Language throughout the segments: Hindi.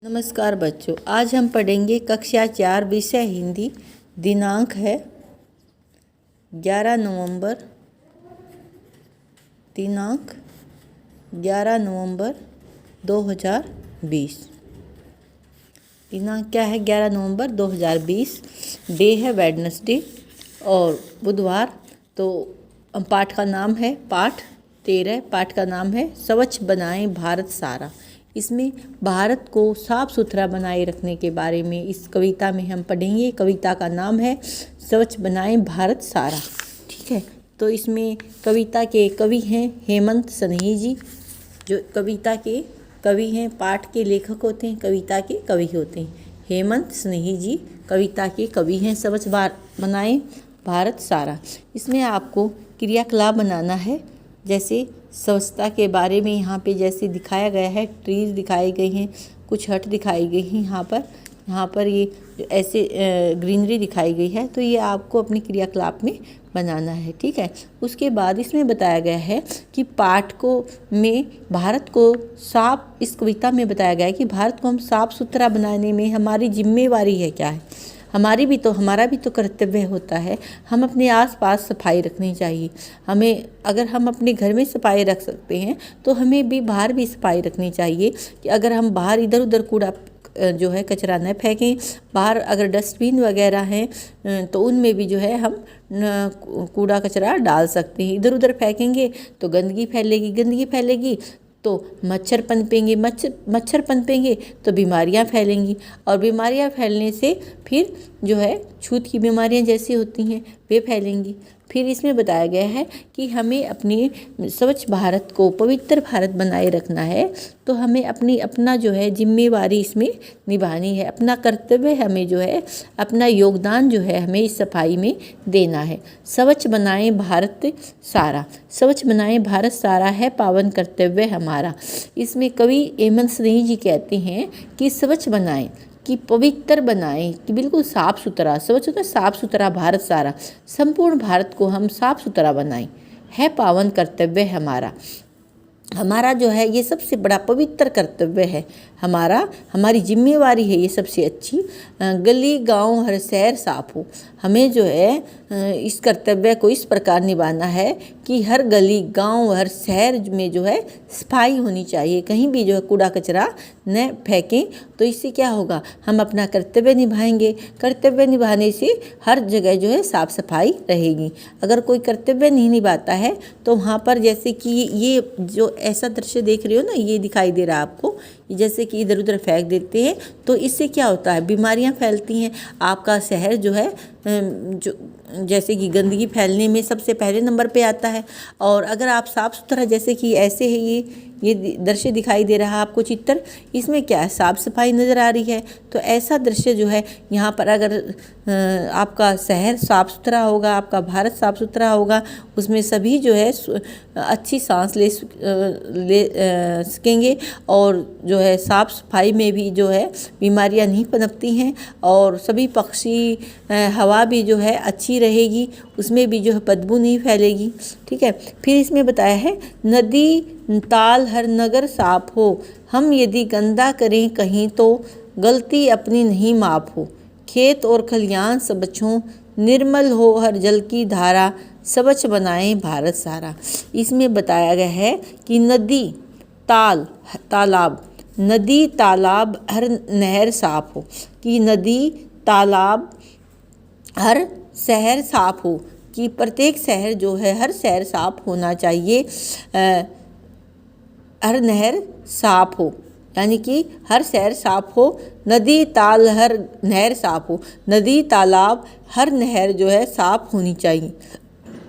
नमस्कार बच्चों, आज हम पढ़ेंगे कक्षा 4 विषय हिंदी। दिनांक है 11 नवंबर। दिनांक 11 नवंबर 2020। दिनांक क्या है? 11 नवंबर 2020। डे है वेडनेसडे और बुधवार। तो पाठ का नाम है पाठ 13। पाठ का नाम है स्वच्छ बनाएं भारत सारा। इसमें भारत को साफ सुथरा बनाए रखने के बारे में इस कविता में हम पढ़ेंगे। कविता का नाम है स्वच्छ बनाएं भारत सारा। ठीक है, तो इसमें कविता के कवि हैं हेमंत सनेही जी, जो कविता के कवि हैं। पाठ के लेखक होते हैं, कविता के कवि होते हैं। हेमंत सनेही जी कविता के कवि हैं। स्वच्छ बनाएं भारत सारा। इसमें आपको क्रियाकलाप बनाना है, जैसे स्वच्छता के बारे में यहाँ पे जैसे दिखाया गया है। ट्रीज दिखाई गई हैं, कुछ हट दिखाई गई हैं। यहाँ पर ये ऐसे ग्रीनरी दिखाई गई है, तो ये आपको अपने क्रियाकलाप में बनाना है। ठीक है, उसके बाद इसमें बताया गया है कि पाठ को में भारत को साफ, इस कविता में बताया गया है कि भारत को हम साफ सुथरा बनाने में हमारी जिम्मेवारी है क्या है। हमारा भी तो कर्तव्य होता है। हम अपने आसपास सफाई रखनी चाहिए। अगर हम अपने घर में सफाई रख सकते हैं तो हमें भी बाहर भी सफाई रखनी चाहिए। कि अगर हम बाहर इधर उधर कूड़ा जो है कचरा न फेंकें। बाहर अगर डस्टबिन वगैरह हैं तो उनमें भी जो है हम कूड़ा कचरा डाल सकते हैं। इधर उधर फेंकेंगे तो गंदगी फैलेगी तो मच्छर पनपेंगे तो बीमारियां फैलेंगी, और बीमारियां फैलने से फिर जो है छूत की बीमारियां जैसी होती हैं वे फैलेंगी। फिर इसमें बताया गया है कि हमें अपने स्वच्छ भारत को पवित्र भारत बनाए रखना है, तो हमें अपना जो है जिम्मेवारी इसमें निभानी है। अपना कर्तव्य हमें जो है, अपना योगदान जो है हमें इस सफाई में देना है। स्वच्छ बनाएं भारत सारा। स्वच्छ बनाएं भारत सारा है पावन कर्तव्य हमारा। इसमें कवि हेमंत सनेही जी कहते हैं कि स्वच्छ बनाएं, कि पवित्र बनाएं, कि बिल्कुल साफ सुथरा। स्वच्छ होता है साफ सुथरा भारत सारा। संपूर्ण भारत को हम साफ सुथरा बनाएं है पावन कर्तव्य हमारा जो है ये सबसे बड़ा पवित्र कर्तव्य है हमारी जिम्मेवारी है ये सबसे अच्छी। गली गांव हर शहर साफ हो। हमें जो है इस कर्तव्य को इस प्रकार निभाना है कि हर गली गांव हर शहर में जो है सफाई होनी चाहिए। कहीं भी जो है कूड़ा कचरा न फेंकें, तो इससे क्या होगा, हम अपना कर्तव्य निभाएंगे। कर्तव्य निभाने से हर जगह जो है साफ सफाई रहेगी। अगर कोई कर्तव्य नहीं निभाता है तो वहाँ पर जैसे कि ये जो ऐसा दृश्य देख रहे हो ना, ये दिखाई दे रहा है आपको, जैसे कि इधर उधर फेंक देते हैं, तो इससे क्या होता है, बीमारियां फैलती हैं। आपका शहर जो है जो जैसे कि गंदगी फैलने में सबसे पहले नंबर पे आता है। और अगर आप साफ़ सुथरा, जैसे कि ऐसे है ये दृश्य दिखाई दे रहा है आपको चित्र, इसमें क्या है, साफ़ सफाई नज़र आ रही है। तो ऐसा दृश्य जो है यहाँ पर अगर आपका शहर साफ़ सुथरा होगा, आपका भारत साफ़ सुथरा होगा, उसमें सभी जो है अच्छी सांस ले सकेंगे, और जो है साफ़ सफाई में भी जो है बीमारियां नहीं पनपती हैं, और सभी पक्षी हवा भी जो है अच्छी रहेगी, उसमें भी जो है बदबू नहीं फैलेगी। ठीक है, फिर इसमें बताया है नदी ताल हर नगर साफ हो। हम यदि गंदा करें कहीं तो गलती अपनी नहीं माफ हो। खेत और खलियान स्वच्छ हो, निर्मल हो हर जल की धारा, स्वच्छ बनाएं भारत सारा। इसमें बताया गया है कि नदी तालाब हर नहर साफ हो, कि नदी तालाब हर शहर साफ हो, कि प्रत्येक शहर जो है हर शहर साफ होना चाहिए। हर नहर साफ हो, यानी कि हर शहर साफ हो। नदी ताल हर नहर साफ हो, नदी तालाब हर नहर जो है साफ होनी चाहिए।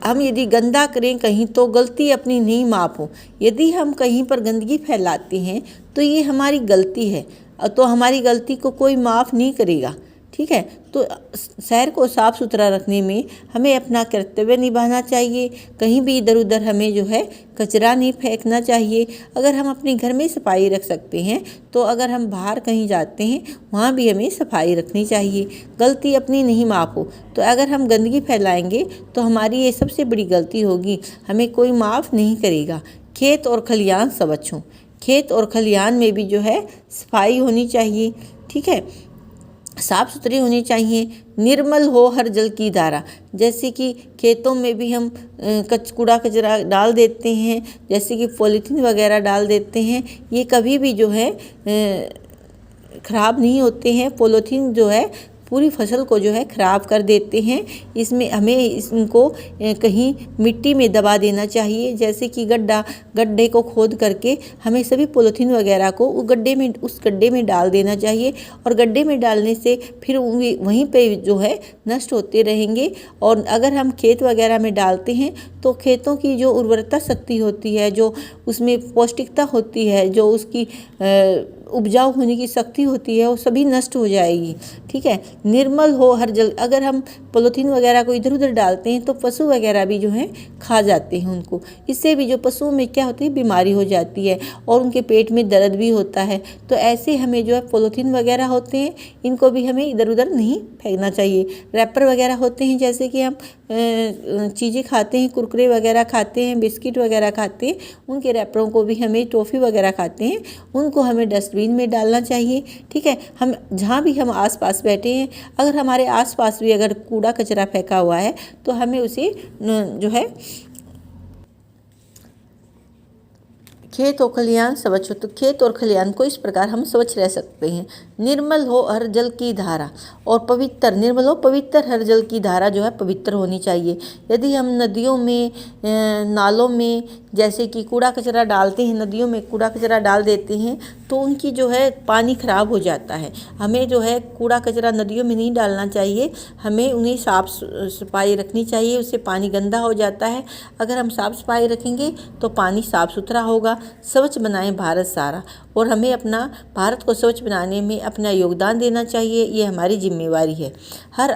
हम यदि गंदा करें कहीं तो गलती अपनी नहीं माफ़ हो। यदि हम कहीं पर गंदगी फैलाते हैं तो ये हमारी गलती है, तो हमारी गलती को कोई माफ़ नहीं करेगा। ठीक है, तो शहर को साफ़ सुथरा रखने में हमें अपना कर्तव्य निभाना चाहिए। कहीं भी इधर उधर हमें जो है कचरा नहीं फेंकना चाहिए। अगर हम अपने घर में सफाई रख सकते हैं, तो अगर हम बाहर कहीं जाते हैं वहाँ भी हमें सफाई रखनी चाहिए। गलती अपनी नहीं माफ़ हो, तो अगर हम गंदगी फैलाएंगे तो हमारी ये सबसे बड़ी गलती होगी, हमें कोई माफ़ नहीं करेगा। खेत और खलियान स्वच्छ हों, खेत और खलिहान में भी जो है सफाई होनी चाहिए, ठीक है, साफ सुथरी होनी चाहिए। निर्मल हो हर जल की धारा, जैसे कि खेतों में भी हम कूड़ा कचरा डाल देते हैं, जैसे कि पॉलीथीन वगैरह डाल देते हैं, ये कभी भी जो है ख़राब नहीं होते हैं। पॉलीथीन जो है पूरी फसल को जो है ख़राब कर देते हैं। इसमें हमें इनको कहीं मिट्टी में दबा देना चाहिए, जैसे कि गड्ढे को खोद करके हमें सभी पॉलीथीन वगैरह को उस गड्ढे में डाल देना चाहिए, और गड्ढे में डालने से फिर वहीं पे जो है नष्ट होते रहेंगे। और अगर हम खेत वगैरह में डालते हैं तो खेतों की जो उर्वरता शक्ति होती है, जो उसमें पौष्टिकता होती है, जो उसकी उपजाऊ होने की शक्ति होती है, वो सभी नष्ट हो जाएगी, ठीक है। निर्मल हो हर जल, अगर हम पॉलीथीन वगैरह को इधर उधर डालते हैं तो पशु वगैरह भी जो हैं खा जाते हैं उनको। इससे भी जो पशुओं में क्या होती है, बीमारी हो जाती है और उनके पेट में दर्द भी होता है। तो ऐसे हमें जो है पॉलीथीन वगैरह होते हैं, इनको भी हमें इधर उधर नहीं फेंकना चाहिए। रैपर वगैरह होते हैं, जैसे कि हम चीज़ें खाते हैं, कुरकुरे वगैरह खाते हैं, बिस्किट वगैरह खाते हैं, उनके रैपरों को भी हमें, टॉफ़ी वगैरह खाते हैं, उनको हमें डस्टबिन में डालना चाहिए, ठीक है। हम जहाँ भी हम आसपास बैठे हैं, अगर हमारे आसपास भी अगर कूड़ा कचरा फेंका हुआ है तो हमें उसे जो है खेत और खलिहान स्वच्छ हो, तो खेत और खलिहान को इस प्रकार हम स्वच्छ रह सकते हैं। निर्मल हो हर जल की धारा और पवित्र, निर्मल हो पवित्र हर जल की धारा जो है पवित्र होनी चाहिए। यदि हम नदियों में, नालों में जैसे कि कूड़ा कचरा डालते हैं, नदियों में कूड़ा कचरा डाल देते हैं तो उनकी जो है पानी खराब हो जाता है। हमें जो है कूड़ा कचरा नदियों में नहीं डालना चाहिए, हमें उन्हें साफ सफाई रखनी चाहिए, उससे पानी गंदा हो जाता है। अगर हम साफ सफाई रखेंगे तो पानी साफ सुथरा होगा। स्वच्छ बनाएं भारत सारा, और हमें अपना भारत को स्वच्छ बनाने में अपना योगदान देना चाहिए, ये हमारी जिम्मेवारी है। हर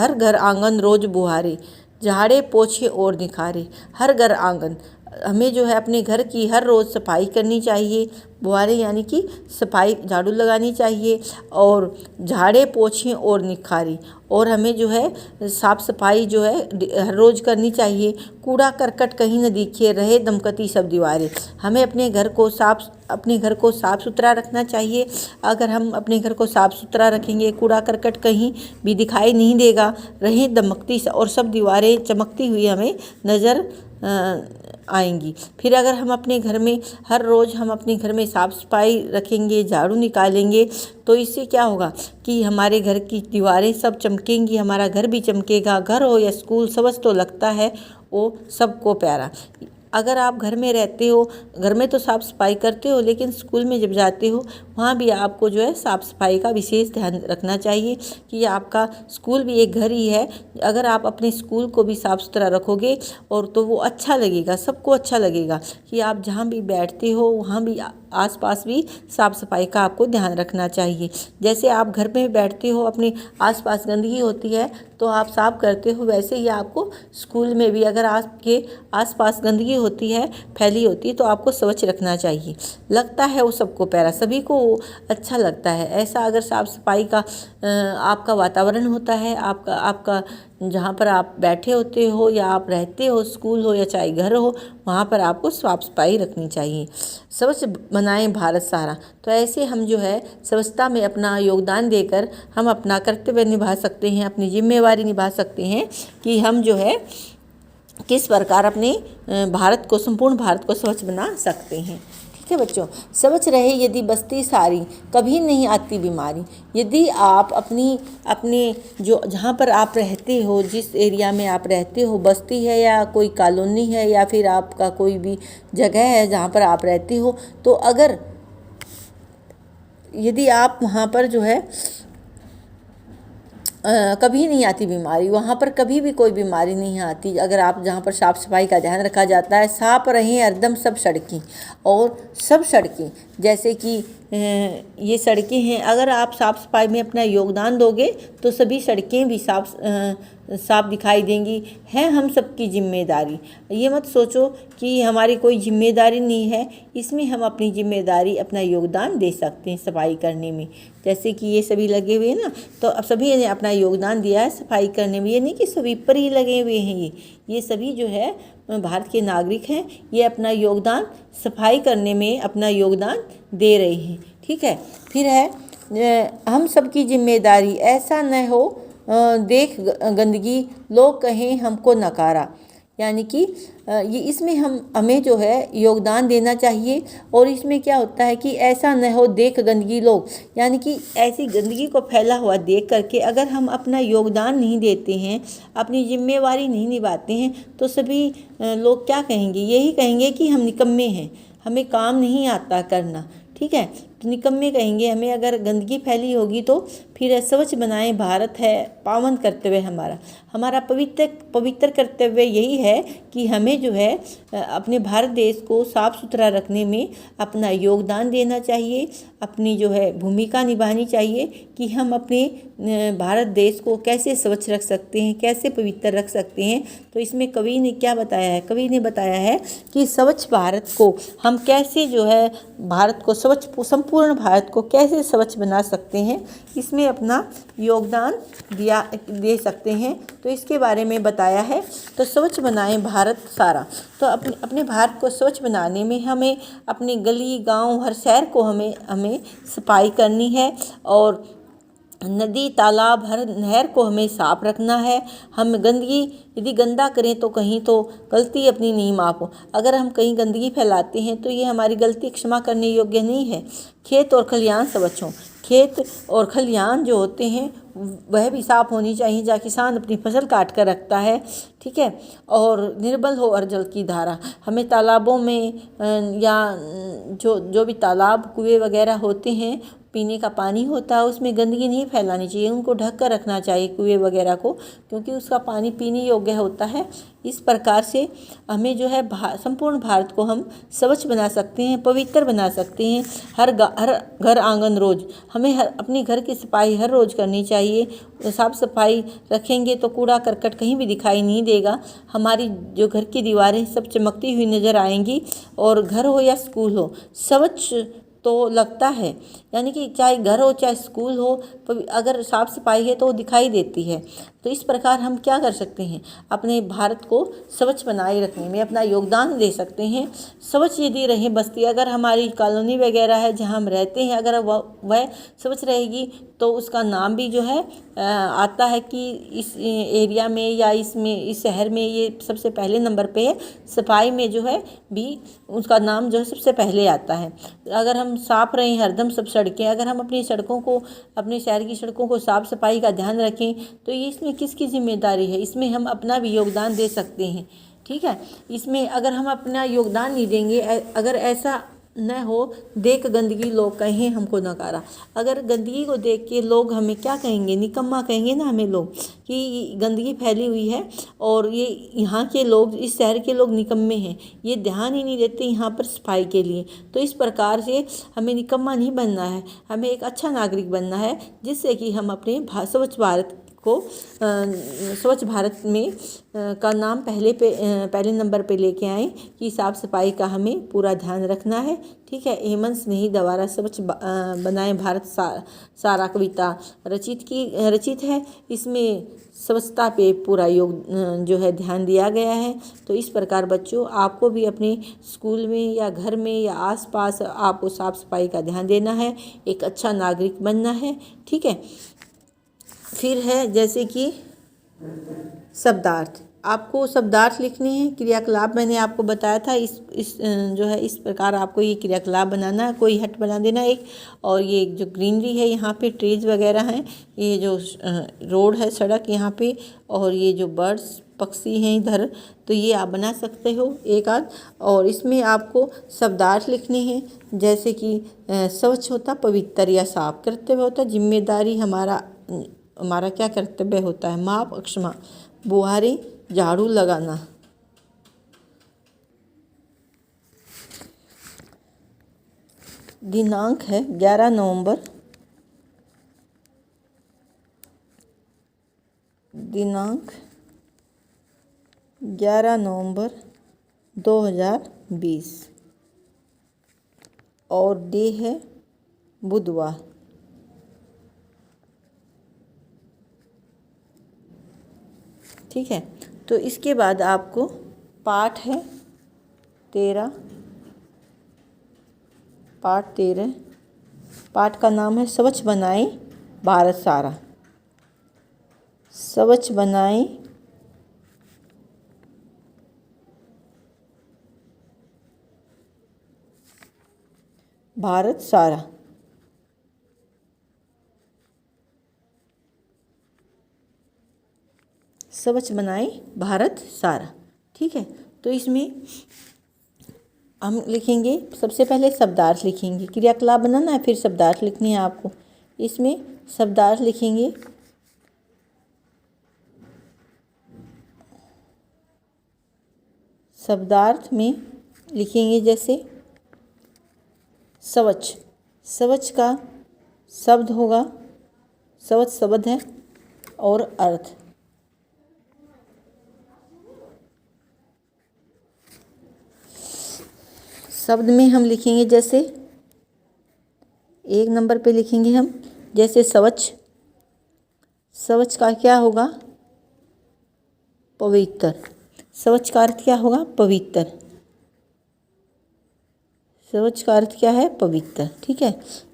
घर आंगन रोज बुहारे, झाड़े पोछे और निखारे। हर घर आंगन, हमें जो है अपने घर की हर रोज़ सफाई करनी चाहिए, बुहारे यानी कि सफाई, झाड़ू लगानी चाहिए, और झाड़े पोछे और निखारे, और हमें जो है साफ़ सफाई जो है हर रोज़ करनी चाहिए। कूड़ा करकट कहीं न दिखे, रहे दमकती सब दीवारें। हमें अपने घर को साफ़ सुथरा रखना चाहिए। अगर हम अपने घर को साफ़ सुथरा रखेंगे, कूड़ा करकट कहीं भी दिखाई नहीं देगा, रहे दमकती और सब दीवारें चमकती हुई हमें नज़र आएंगी। फिर अगर हम अपने घर में हर रोज़ हम अपने घर में साफ़ सफाई रखेंगे, झाड़ू निकालेंगे, तो इससे क्या होगा कि हमारे घर की दीवारें सब चमकेंगी, हमारा घर भी चमकेगा। घर हो या स्कूल, सबस तो लगता है वो सबको प्यारा। अगर आप घर में रहते हो, घर में तो साफ़ सफाई करते हो, लेकिन स्कूल में जब जाते हो वहाँ भी आपको जो है साफ़ सफाई का विशेष ध्यान रखना चाहिए कि आपका स्कूल भी एक घर ही है। अगर आप अपने स्कूल को भी साफ़ सुथरा रखोगे और तो वो अच्छा लगेगा, सबको अच्छा लगेगा कि आप जहाँ भी बैठते हो वहाँ भी आसपास भी साफ़ सफाई का आपको ध्यान रखना चाहिए। जैसे आप घर में बैठते हो, अपने आसपास गंदगी होती है तो आप साफ़ करते हो, वैसे ही आपको स्कूल में भी अगर आपके आसपास गंदगी होती है, फैली होती है, तो आपको स्वच्छ रखना चाहिए। लगता है वो सबको प्यारा, सभी को अच्छा लगता है। ऐसा अगर साफ़ सफाई का आपका वातावरण होता है, आपका जहाँ पर आप बैठे होते हो या आप रहते हो, स्कूल हो या चाहे घर हो, वहाँ पर आपको साफ सफाई रखनी चाहिए। स्वच्छ बनाएं भारत सारा, तो ऐसे हम जो है स्वच्छता में अपना योगदान देकर हम अपना कर्तव्य निभा सकते हैं, अपनी जिम्मेवारी निभा सकते हैं कि हम जो है किस प्रकार अपने भारत को, संपूर्ण भारत को स्वच्छ बना सकते हैं। ठीक है बच्चों, स्वच्छ रहे यदि बस्ती सारी, कभी नहीं आती बीमारी। यदि आप अपने जो जहाँ पर आप रहते हो, जिस एरिया में आप रहते हो, बस्ती है या कोई कॉलोनी है या फिर आपका कोई भी जगह है जहाँ पर आप रहते हो, तो अगर यदि आप वहाँ पर जो है कभी नहीं आती बीमारी, वहाँ पर कभी भी कोई बीमारी नहीं आती अगर आप जहाँ पर साफ़ सफाई का ध्यान रखा जाता है। साफ रहें हरदम सब सड़कें, और सब सड़कें जैसे कि ये सड़कें हैं, अगर आप साफ़ सफाई में अपना योगदान दोगे तो सभी सड़कें भी साफ दिखाई देंगी। है हम सबकी जिम्मेदारी। ये मत सोचो कि हमारी कोई जिम्मेदारी नहीं है, इसमें हम अपनी जिम्मेदारी, अपना योगदान दे सकते हैं सफाई करने में। जैसे कि ये सभी लगे हुए हैं ना, तो अब सभी ने अपना योगदान दिया है सफाई करने में। ये नहीं कि स्वीपर ही लगे हुए हैं, ये सभी जो है भारत के नागरिक हैं। ये अपना योगदान सफाई करने में अपना योगदान दे रहे हैं। ठीक है। फिर है हम सबकी जिम्मेदारी ऐसा न हो देख गंदगी लोग कहें हमको नकारा। यानी कि ये इसमें हमें जो है योगदान देना चाहिए। और इसमें क्या होता है कि ऐसा न हो देख गंदगी लोग, यानी कि ऐसी गंदगी को फैला हुआ देख करके अगर हम अपना योगदान नहीं देते हैं, अपनी जिम्मेवारी नहीं निभाते हैं, तो सभी लोग क्या कहेंगे? यही कहेंगे कि हम निकम्मे हैं, हमें काम नहीं आता करना। ठीक है। तो निकम्मे कहेंगे हमें अगर गंदगी फैली होगी तो। फिर स्वच्छ बनाएं भारत है पावन कर्तव्य हमारा। हमारा पवित्र कर्तव्य यही है कि हमें जो है अपने भारत देश को साफ सुथरा रखने में अपना योगदान देना चाहिए, अपनी जो है भूमिका निभानी चाहिए कि हम अपने भारत देश को कैसे स्वच्छ रख सकते हैं, कैसे पवित्र रख सकते हैं। तो इसमें कवि ने क्या बताया है? कवि ने बताया है कि स्वच्छ भारत को हम कैसे जो है भारत को स्वच्छ, संपूर्ण भारत को कैसे स्वच्छ बना सकते हैं, इसमें अपना योगदान दे सकते हैं। तो इसके बारे में बताया है। तो स्वच्छ बनाएं भारत सारा। तो अपने भारत को स्वच्छ बनाने में हमें अपनी गली गांव हर शहर को हमें सफाई करनी है। और नदी तालाब हर नहर को हमें साफ रखना है। हम गंदगी यदि गंदा करें तो कहीं तो गलती अपनी नहीं माफ़ हो। अगर हम कहीं गंदगी फैलाते हैं तो ये हमारी गलती क्षमा करने योग्य नहीं है। खेत और खलिहान स्वच्छ हों। खेत और खलिहान जो होते हैं वह भी साफ़ होनी चाहिए, जहाँ किसान अपनी फसल काट कर रखता है। ठीक है। और निर्मल हो हर जल की धारा। हमें तालाबों में या जो भी तालाब कुएं वगैरह होते हैं, पीने का पानी होता है, उसमें गंदगी नहीं फैलानी चाहिए, उनको ढक कर रखना चाहिए कुएं वगैरह को, क्योंकि उसका पानी पीने योग्य होता है। इस प्रकार से हमें जो है संपूर्ण भारत को हम स्वच्छ बना सकते हैं, पवित्र बना सकते हैं। हर घर आंगन रोज हमें अपने घर की सफाई हर रोज़ करनी चाहिए। साफ सफाई रखेंगे तो कूड़ा करकट कहीं भी दिखाई नहीं देगा। हमारी जो घर की दीवारें सब चमकती हुई नज़र आएंगी। और घर हो या स्कूल हो, स्वच्छ तो लगता है, यानी कि चाहे घर हो चाहे स्कूल हो, अगर साफ़ सफाई है तो वो दिखाई देती है। तो इस प्रकार हम क्या कर सकते हैं? अपने भारत को स्वच्छ बनाए रखने में अपना योगदान दे सकते हैं। स्वच्छ यदि रहे बस्ती, अगर हमारी कॉलोनी वगैरह है जहाँ हम रहते हैं, अगर वह स्वच्छ रहेगी तो उसका नाम भी जो है आता है कि इस एरिया में या इस शहर में ये सबसे पहले नंबर पे है। सफाई में जो है भी उसका नाम जो है सबसे पहले आता है। अगर हम साफ रहें हरदम सब सड़कें, अगर हम अपनी सड़कों को, अपने शहर की सड़कों को साफ सफाई का ध्यान रखें, तो ये इसमें किसकी जिम्मेदारी है? इसमें हम अपना भी योगदान दे सकते हैं। ठीक है। इसमें अगर हम अपना योगदान नहीं देंगे, अगर ऐसा न हो देख गंदगी लोग कहें हमको नकारा। अगर गंदगी को देख के लोग हमें क्या कहेंगे? निकम्मा कहेंगे ना हमें लोग, कि गंदगी फैली हुई है और ये यहाँ के लोग, इस शहर के लोग निकम्मे हैं, ये ध्यान ही नहीं देते यहाँ पर सफाई के लिए। तो इस प्रकार से हमें निकम्मा नहीं बनना है, हमें एक अच्छा नागरिक बनना है, जिससे कि हम अपने स्वच्छ भारत को स्वच्छ भारत में का नाम पहले नंबर पे लेके आएँ कि साफ़ सफाई का हमें पूरा ध्यान रखना है। ठीक है। हेमंत स्नेही द्वारा स्वच्छ बनाए भारत सारा कविता रचित है। इसमें स्वच्छता पे पूरा जो है ध्यान दिया गया है। तो इस प्रकार बच्चों, आपको भी अपने स्कूल में या घर में या आसपास आपको साफ़ सफाई का ध्यान देना है, एक अच्छा नागरिक बनना है। ठीक है। फिर है जैसे कि शब्दार्थ, आपको शब्दार्थ लिखने हैं। क्रियाकलाप मैंने आपको बताया था, इस जो है इस प्रकार आपको ये क्रियाकलाप बनाना है। कोई हट बना देना एक। और ये जो ग्रीनरी है यहाँ पे ट्रीज वगैरह हैं, ये जो रोड है सड़क यहाँ पे, और ये जो बर्ड्स पक्षी हैं इधर, तो ये आप बना सकते हो एक आध। और इसमें आपको शब्दार्थ लिखने हैं, जैसे कि स्वच्छ होता पवित्र या साफ, कर्तव्य होता जिम्मेदारी, हमारा क्या कर्तव्य होता है? माप अक्षमा, बुहारी झाड़ू लगाना। दिनांक है 11 नवंबर, दिनांक 11 नवंबर 2020 और डे है बुधवार। ठीक है। तो इसके बाद आपको पाठ है 13, पाठ 13, पाठ का नाम है स्वच्छ बनाए भारत सारा। स्वच्छ बनाए भारत सारा। स्वच्छ बनाए भारत सारा। ठीक है, तो इसमें हम लिखेंगे, सबसे पहले शब्दार्थ लिखेंगे। क्रियाकलाप बनाना है, फिर शब्दार्थ लिखनी है आपको। इसमें शब्दार्थ लिखेंगे। शब्दार्थ में लिखेंगे जैसे स्वच्छ। स्वच्छ का शब्द होगा, स्वच्छ शब्द है, और अर्थ। शब्द में हम लिखेंगे जैसे 1 नंबर पे लिखेंगे हम जैसे स्वच्छ। स्वच्छ का क्या होगा? पवित्र। स्वच्छ का अर्थ क्या होगा? पवित्र। स्वच्छ का अर्थ क्या है? पवित्र। ठीक है।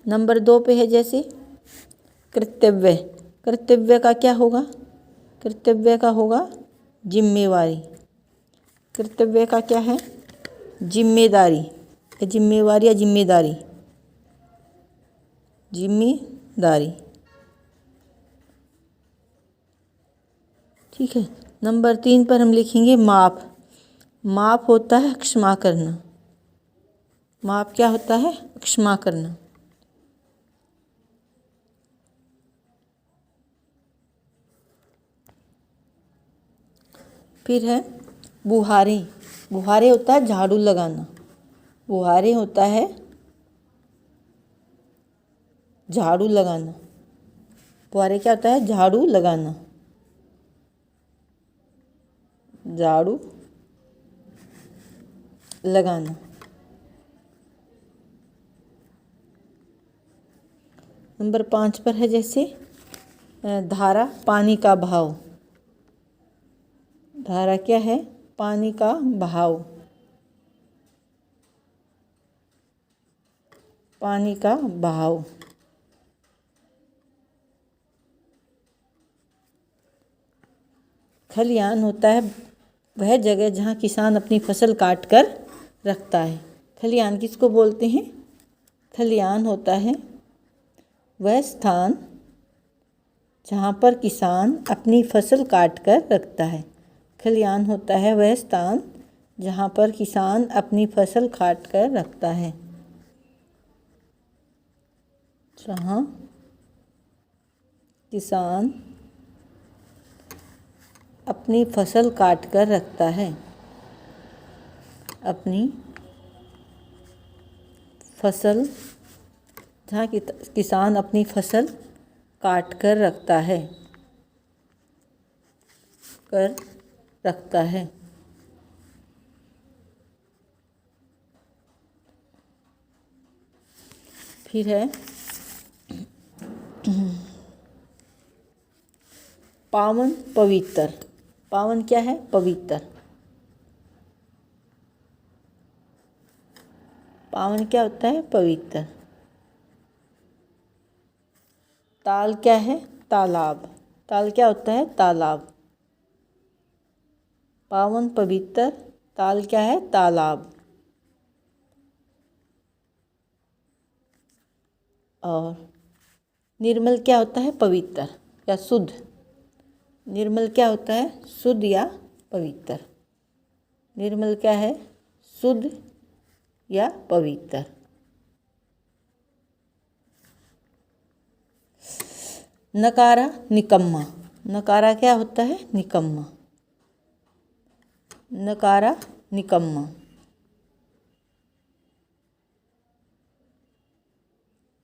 नंबर 2 पे है जैसे कर्तव्य। कर्तव्य का क्या होगा? कर्तव्य का होगा जिम्मेवारी। कर्तव्य का क्या है? जिम्मेदारी, जिम्मेवारी या जिम्मेदारी, जिम्मेदारी। ठीक है। नंबर 3 पर हम लिखेंगे माप। माप होता है क्षमा करना। माप क्या होता है? क्षमा करना। फिर है बुहारी। बुहारे होता है झाड़ू लगाना। बुहारे होता है झाड़ू लगाना। बुहारे क्या होता है? झाड़ू लगाना। झाड़ू लगाना। नंबर 5 पर है जैसे धारा, पानी का बहाव। धारा क्या है? पानी का बहाव। पानी का बहाव। खलिहान होता है वह जगह जहाँ किसान अपनी फसल काट कर रखता है। खलिहान किसको बोलते हैं? खलिहान होता है वह स्थान जहाँ पर किसान अपनी फसल काट कर रखता है। खलिहान होता है वह स्थान जहाँ पर किसान अपनी फसल काट कर रखता है। जहाँ किसान अपनी फसल काट कर रखता है। अपनी फसल, जहाँ किसान अपनी फसल काट कर रखता है, कर रखता है। फिर है पावन, पवित्र। पावन क्या है? पवित्र। पावन क्या होता है? पवित्र। ताल क्या है? तालाब। ताल क्या होता है? तालाब। पावन, पवित्र। ताल क्या है? तालाब। और निर्मल क्या होता है? पवित्र या शुद्ध। निर्मल क्या होता है? शुद्ध या पवित्र। निर्मल क्या है? शुद्ध या पवित्र। नकारा, निकम्मा। नकारा क्या होता है? निकम्मा। नकारा, निकम्मा।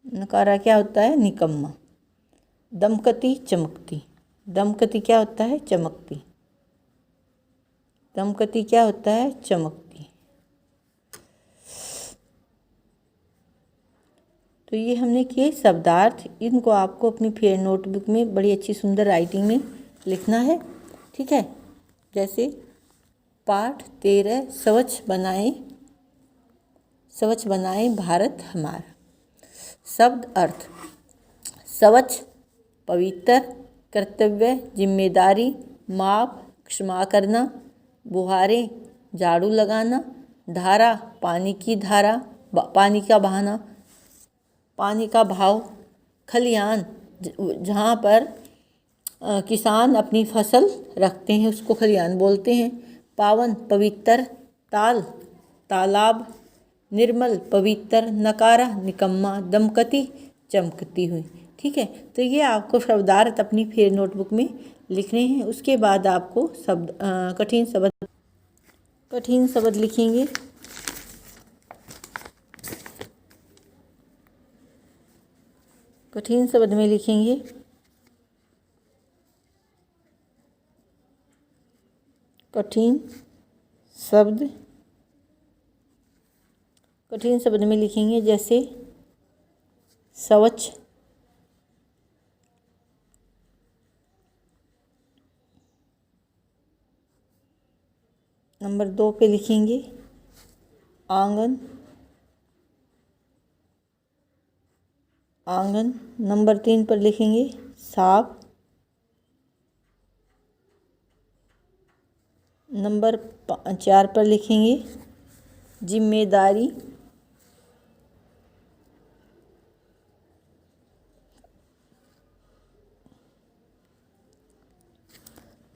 नकारा क्या होता है? निकम्मा। दमकती, चमकती। दमकती क्या होता है? चमकती। दमकती क्या होता है? चमकती। तो ये हमने किए शब्दार्थ। इनको आपको अपनी फेयर नोटबुक में बड़ी अच्छी सुंदर राइटिंग में लिखना है। ठीक है। जैसे पाठ 13 स्वच्छ बनाएं भारत हमारा। शब्द अर्थ स्वच्छ, पवित्र, कर्तव्य, जिम्मेदारी, माप, क्षमा करना, बुहारें, झाड़ू लगाना, धारा, पानी की धारा, पानी का बहाना, पानी का बहाव, खलिहान, जहाँ पर किसान अपनी फसल रखते हैं उसको खलिहान बोलते हैं। पावन, पवित्र, ताल, तालाब, निर्मल, पवित्र, नकारा, निकम्मा, दमकती, चमकती हुई। ठीक है, तो ये आपको शब्दार्थ अपनी फिर नोटबुक में लिखने हैं। उसके बाद आपको कठिन शब्द लिखेंगे। कठिन शब्द में लिखेंगे कठिन शब्द में लिखेंगे जैसे स्वच्छ, नंबर 2 पे लिखेंगे आंगन, नंबर 3 पर लिखेंगे साफ, नंबर 4 पर लिखेंगे जिम्मेदारी,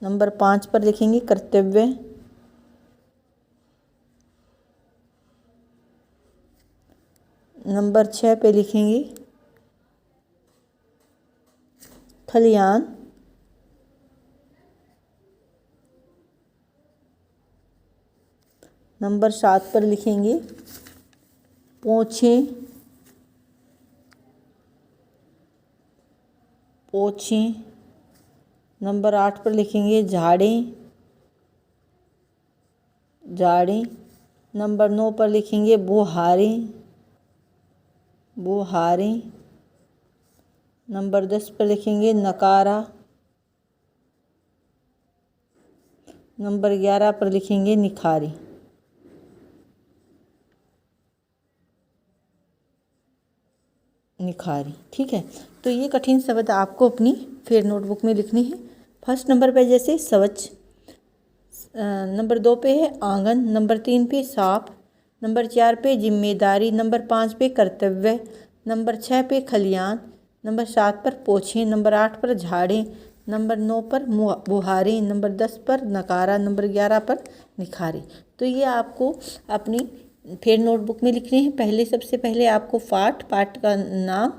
नंबर 5 पर लिखेंगे कर्तव्य, नंबर 6 पे लिखेंगे खलिहान, नंबर 7 पर लिखेंगे पोछे, नंबर 8 पर लिखेंगे झाड़ें, नंबर 9 पर लिखेंगे बुहारें, नंबर 10 पर लिखेंगे नकारा, नंबर 11 पर लिखेंगे निखारी। ठीक है, तो ये कठिन शब्द आपको अपनी फिर नोटबुक में लिखने हैं। फर्स्ट नंबर पे जैसे स्वच्छ, नंबर 2 पे है आंगन, नंबर 3 पे साफ, नंबर 4 पे जिम्मेदारी, नंबर 5 पे कर्तव्य, नंबर 6 पे खलिहान, नंबर 7 पर पोछे, नंबर 8 पर झाड़ें, नंबर 9 पर बुहारें, नंबर 10 पर नकारा, नंबर 11 पर निखारे। तो ये आपको अपनी फिर नोटबुक में लिखने हैं। सबसे पहले आपको पाठ का नाम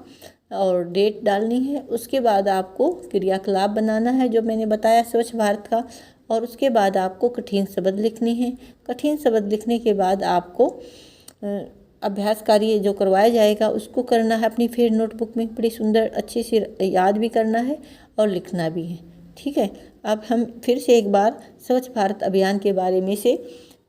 और डेट डालनी है। उसके बाद आपको क्रियाकलाप बनाना है जो मैंने बताया स्वच्छ भारत का, और उसके बाद आपको कठिन शब्द लिखने हैं। कठिन शब्द लिखने के बाद आपको अभ्यास कार्य जो करवाया जाएगा उसको करना है अपनी फिर नोटबुक में। बड़ी सुंदर अच्छे से याद भी करना है और लिखना भी है। ठीक है, अब हम फिर से एक बार स्वच्छ भारत अभियान के बारे में से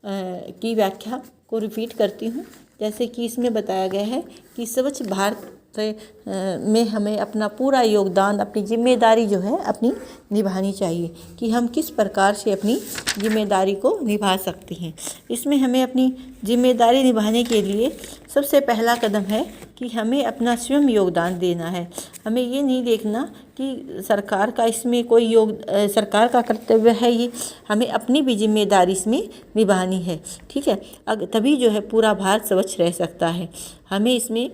की व्याख्या को रिपीट करती हूँ। जैसे कि इसमें बताया गया है कि स्वच्छ भारत में हमें अपना पूरा योगदान, अपनी जिम्मेदारी जो है अपनी निभानी चाहिए कि हम किस प्रकार से अपनी जिम्मेदारी को निभा सकते हैं। इसमें हमें अपनी जिम्मेदारी निभाने के लिए सबसे पहला कदम है कि हमें अपना स्वयं योगदान देना है। हमें ये नहीं देखना कि सरकार का इसमें कोई सरकार का कर्तव्य है, ये हमें अपनी भी जिम्मेदारी इसमें निभानी है। ठीक है, तभी जो है पूरा भारत स्वच्छ रह सकता है। हमें इसमें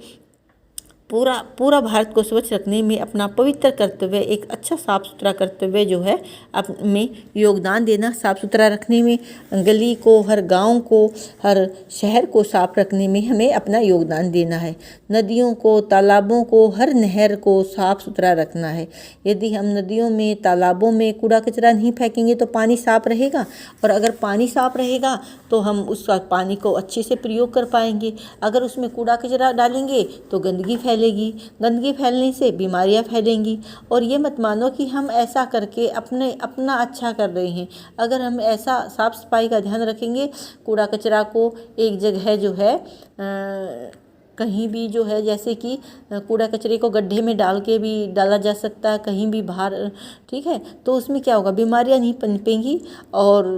पूरा भारत को स्वच्छ रखने में अपना पवित्र कर्तव्य, एक अच्छा साफ सुथरा कर्तव्य जो है में योगदान देना। साफ सुथरा रखने में गली को, हर गांव को, हर शहर को साफ रखने में हमें अपना योगदान देना है। नदियों को, तालाबों को, हर नहर को साफ सुथरा रखना है। यदि हम नदियों में, तालाबों में कूड़ा कचरा नहीं फेंकेंगे तो पानी साफ रहेगा, और अगर पानी साफ रहेगा तो हम उस पानी को अच्छे से प्रयोग कर पाएंगे। अगर उसमें कूड़ा कचरा डालेंगे तो गंदगी गंदगी फैलने से बीमारियां फैलेंगी। और ये मत मानो कि हम ऐसा करके अपना अच्छा कर रहे हैं। अगर हम ऐसा साफ सफाई का ध्यान रखेंगे, कूड़ा कचरा को एक जगह जो है कहीं भी जो है जैसे कि कूड़ा कचरे को गड्ढे में डाल के भी डाला जा सकता है, कहीं भी बाहर, ठीक है। तो उसमें क्या होगा, बीमारियां नहीं पनपेंगी। और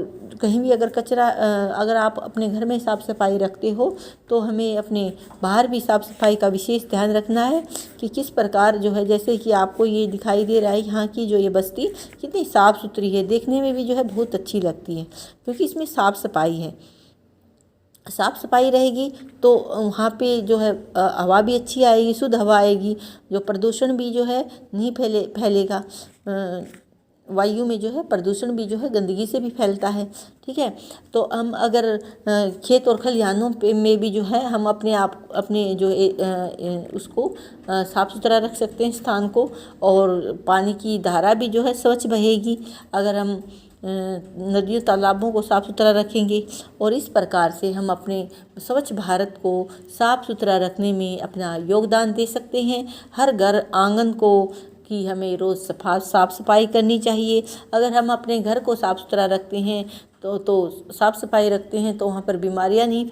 कहीं भी अगर कचरा अगर आप अपने घर में साफ़ सफाई रखते हो तो हमें अपने बाहर भी साफ़ सफाई का विशेष ध्यान रखना है कि किस प्रकार जो है, जैसे कि आपको ये दिखाई दे रहा है यहाँ की जो ये बस्ती कितनी साफ़ सुथरी है, देखने में भी जो है बहुत अच्छी लगती है क्योंकि इसमें साफ़ सफाई है। साफ़ सफाई रहेगी तो वहाँ पे जो है हवा भी अच्छी आएगी, शुद्ध हवा आएगी, जो प्रदूषण भी जो है नहीं फैलेगा। वायु में जो है प्रदूषण भी जो है गंदगी से भी फैलता है, ठीक है। तो हम अगर खेत और खलिहानों पे में भी जो है हम अपने जो उसको साफ़ सुथरा रख सकते हैं स्थान को, और पानी की धारा भी जो है स्वच्छ बहेगी अगर हम नदियों तालाबों को साफ़ सुथरा रखेंगे। और इस प्रकार से हम अपने स्वच्छ भारत को साफ़ सुथरा रखने में अपना योगदान दे सकते हैं। हर घर आंगन को कि हमें रोज़ साफ़ सफाई करनी चाहिए। अगर हम अपने घर को साफ़ सुथरा रखते हैं तो साफ़ सफाई रखते हैं तो वहाँ पर बीमारियाँ नहीं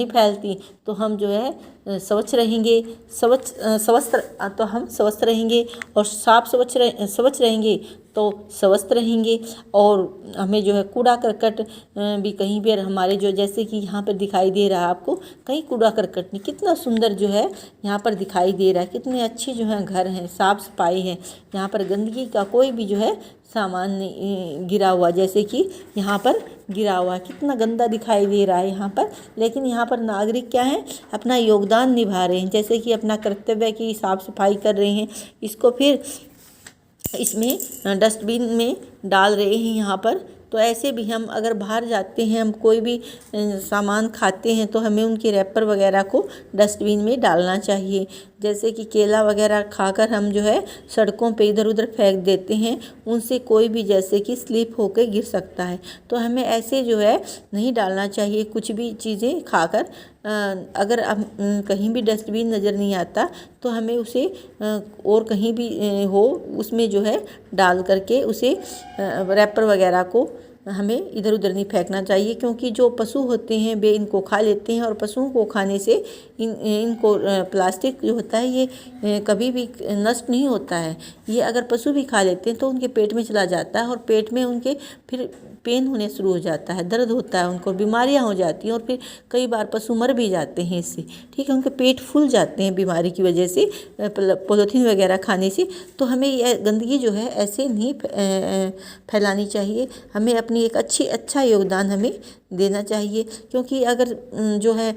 फैलती तो हम जो है स्वच्छ रहेंगे, तो हम स्वस्थ रहेंगे, और स्वच्छ रहेंगे तो स्वस्थ रहेंगे। और हमें जो है कूड़ा करकट भी कहीं भी हमारे जो, जैसे कि यहाँ पर दिखाई दे रहा है आपको, कहीं कूड़ा करकट नहीं, कितना सुंदर जो है यहाँ पर दिखाई दे रहा है, कितने अच्छे जो है घर हैं, साफ़ सफाई है, यहाँ पर गंदगी का कोई भी जो है सामान नहीं गिरा हुआ, जैसे कि यहाँ पर गिरा हुआ है, कितना गंदा दिखाई दे रहा है यहाँ पर। लेकिन यहाँ पर नागरिक क्या है, अपना योगदान निभा रहे हैं, जैसे कि अपना कर्तव्य की साफ़ सफाई कर रहे हैं, इसको फिर इसमें डस्टबिन में डाल रहे हैं यहाँ पर। तो ऐसे भी हम अगर बाहर जाते हैं, हम कोई भी सामान खाते हैं तो हमें उनके रैपर वगैरह को डस्टबिन में डालना चाहिए। जैसे कि केला वगैरह खाकर हम जो है सड़कों पे इधर उधर फेंक देते हैं, उनसे कोई भी जैसे कि स्लिप होकर गिर सकता है। तो हमें ऐसे जो है नहीं डालना चाहिए कुछ भी चीज़ें खाकर। अगर हम कहीं भी डस्टबिन नज़र नहीं आता तो हमें उसे और कहीं भी हो उसमें जो है डाल करके उसे रैपर वगैरह को हमें इधर उधर नहीं फेंकना चाहिए, क्योंकि जो पशु होते हैं वे इनको खा लेते हैं, और पशुओं को खाने से इनको प्लास्टिक जो होता है ये कभी भी नष्ट नहीं होता है। ये अगर पशु भी खा लेते हैं तो उनके पेट में चला जाता है, और पेट में उनके फिर पेन होने शुरू हो जाता है, दर्द होता है, उनको बीमारियां हो जाती हैं, और फिर कई बार पशु मर भी जाते हैं इससे, ठीक है। उनके पेट फूल जाते हैं बीमारी की वजह से, पॉलीथीन वगैरह खाने से। तो हमें यह गंदगी जो है ऐसे नहीं फैलानी चाहिए, हमें अपनी एक अच्छा योगदान हमें देना चाहिए। क्योंकि अगर जो है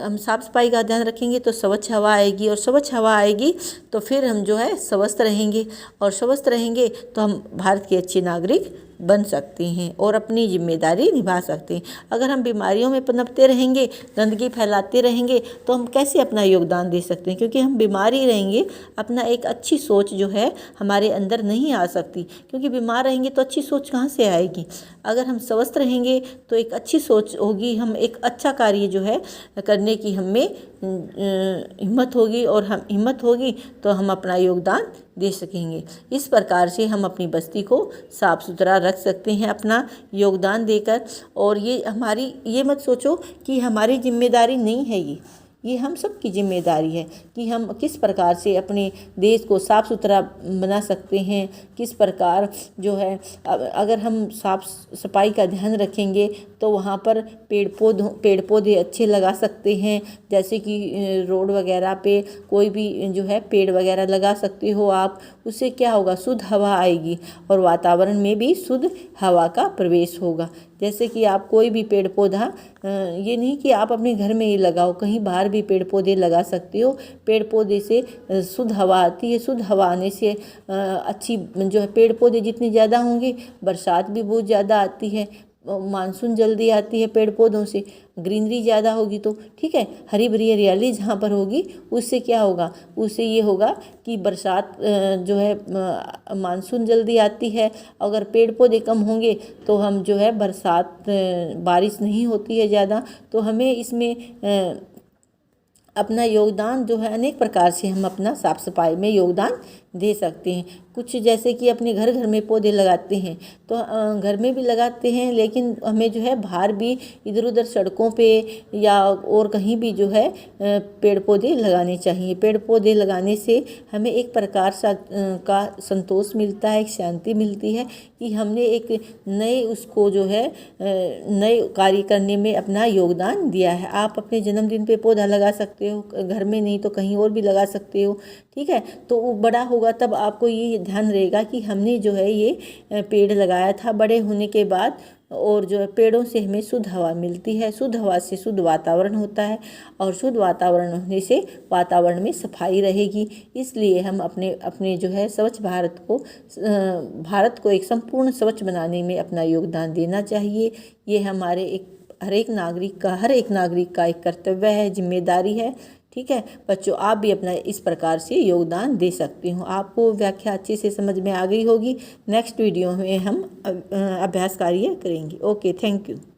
हम साफ़ सफाई का ध्यान रखेंगे तो स्वच्छ हवा आएगी, और स्वच्छ हवा आएगी तो फिर हम जो है स्वस्थ रहेंगे, और स्वस्थ रहेंगे तो हम भारत के अच्छे नागरिक बन सकते हैं और अपनी जिम्मेदारी निभा सकते हैं। अगर हम बीमारियों में पनपते रहेंगे, गंदगी फैलाते रहेंगे तो हम कैसे अपना योगदान दे सकते हैं, क्योंकि हम बीमार ही रहेंगे। अपना एक अच्छी सोच जो है हमारे अंदर नहीं आ सकती, क्योंकि बीमार रहेंगे तो अच्छी सोच कहाँ से आएगी। अगर हम स्वस्थ रहेंगे तो एक अच्छी सोच होगी, हम एक अच्छा कार्य जो है करने की हमें हिम्मत होगी, और हम हिम्मत होगी तो हम अपना योगदान दे सकेंगे। इस प्रकार से हम अपनी बस्ती को साफ़ सुथरा रख सकते हैं अपना योगदान देकर। और ये मत सोचो कि हमारी जिम्मेदारी नहीं है, ये हम सब की जिम्मेदारी है कि हम किस प्रकार से अपने देश को साफ़ सुथरा बना सकते हैं, किस प्रकार जो है अगर हम साफ़ सफाई का ध्यान रखेंगे तो वहाँ पर पेड़ पौधे अच्छे लगा सकते हैं। जैसे कि रोड वगैरह पे कोई भी जो है पेड़ वगैरह लगा सकते हो आप, उससे क्या होगा, शुद्ध हवा आएगी और वातावरण में भी शुद्ध हवा का प्रवेश होगा। जैसे कि आप कोई भी पेड़ पौधा, ये नहीं कि आप अपने घर में ही लगाओ, कहीं बाहर भी पेड़ पौधे लगा सकते हो। पेड़ पौधे से शुद्ध हवा आती है, शुद्ध हवा आने से अच्छी जो है, पेड़ पौधे जितने ज़्यादा होंगे बरसात भी बहुत ज़्यादा आती है, मानसून जल्दी आती है पेड़ पौधों से, ग्रीनरी ज़्यादा होगी तो ठीक है, हरी भरी हरियाली जहाँ पर होगी उससे क्या होगा, उससे ये होगा कि बरसात जो है मानसून जल्दी आती है। अगर पेड़ पौधे कम होंगे तो हम जो है बारिश नहीं होती है ज़्यादा। तो हमें इसमें अपना योगदान जो है अनेक प्रकार से हम अपना साफ सफाई में योगदान दे सकते हैं। कुछ जैसे कि अपने घर घर में पौधे लगाते हैं, तो घर में भी लगाते हैं, लेकिन हमें जो है बाहर भी इधर उधर सड़कों पे या और कहीं भी जो है पेड़ पौधे लगाने चाहिए। पेड़ पौधे लगाने से हमें एक प्रकार का संतोष मिलता है, एक शांति मिलती है कि हमने एक नए उसको जो है नए कार्य करने में अपना योगदान दिया है। आप अपने जन्मदिन पे पौधा लगा सकते हो, घर में नहीं तो कहीं और भी लगा सकते हो, ठीक है। तो वो बड़ा होगा तब आपको ये ध्यान रहेगा कि हमने जो है ये पेड़ लगाया था। बड़े होने के बाद और जो है पेड़ों से हमें शुद्ध हवा मिलती है, शुद्ध हवा से शुद्ध वातावरण होता है, और शुद्ध वातावरण होने से वातावरण में सफाई रहेगी। इसलिए हम अपने अपने जो है स्वच्छ भारत को एक संपूर्ण स्वच्छ बनाने में अपना योगदान देना चाहिए। ये हमारे हर एक नागरिक का एक कर्तव्य है, जिम्मेदारी है, ठीक है। बच्चों, आप भी अपना इस प्रकार से योगदान दे सकते हो। आपको व्याख्या अच्छे से समझ में आ गई होगी। नेक्स्ट वीडियो में हम अभ्यास कार्य करेंगे। Okay, thank you.